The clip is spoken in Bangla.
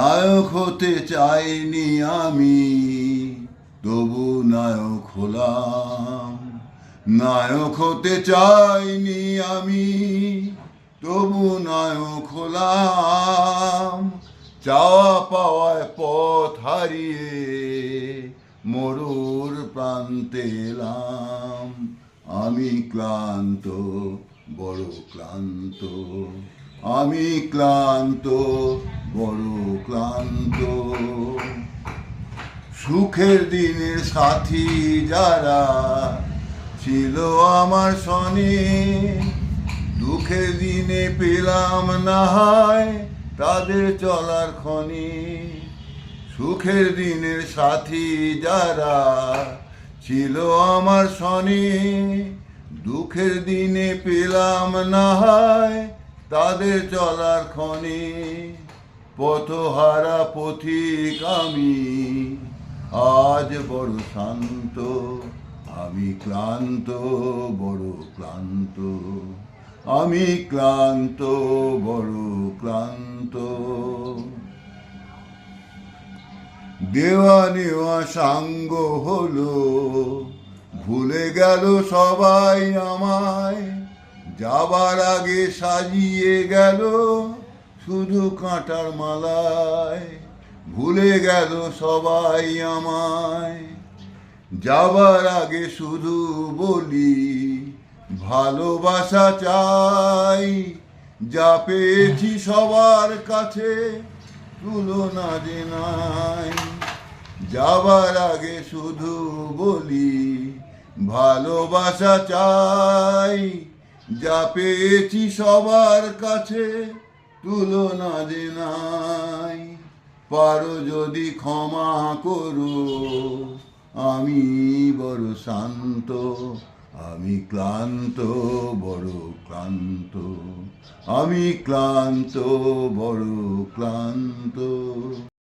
নায়ক হতে চাইনি আমি, তবু নায়ক হলাম। নায়ক হতে চাইনি আমি, তবু নায়ক হলাম। চাওয়া পাওয়ায় পথ হারিয়ে মরুর প্রান্তে এলাম। আমি ক্লান্ত, বড় ক্লান্ত। আমি ক্লান্ত, বড় ক্লান্ত। সুখের দিনের সাথী যারা ছিল আমার সনে, দুঃখের দিনে পেলাম না হয় তাদের চলার ক্ষণে। সুখের দিনের সাথী যারা ছিল আমার সনে, দুঃখের দিনে পেলাম না হয় তাদের চলার ক্ষণে। পথহারা পথিক আমি, আজ বড় শান্ত। আমি ক্লান্ত, বড় ক্লান্ত। আমি ক্লান্ত, বড় ক্লান্ত। দেওয়া নেওয়া সাঙ্গ হলো, ভুলে গেল সবাই আমায়। যাবার আগে সাজিয়ে গেল শুধু কাঁটার মালায়। ভুলে গেল সবাই আমায়। যাবার আগে শুধু বলি ভালোবাসা চাই। যা পেয়েছি সবার কাছে তুলনা যে নাই। যাবার আগে শুধু বলি ভালোবাসা চাই। যা পেয়েছি সবার কাছে তুলনা যে নাই। পারো যদি ক্ষমা করো, আমি বড় শান্ত। আমি ক্লান্ত, বড় ক্লান্ত। আমি ক্লান্ত, বড় ক্লান্ত।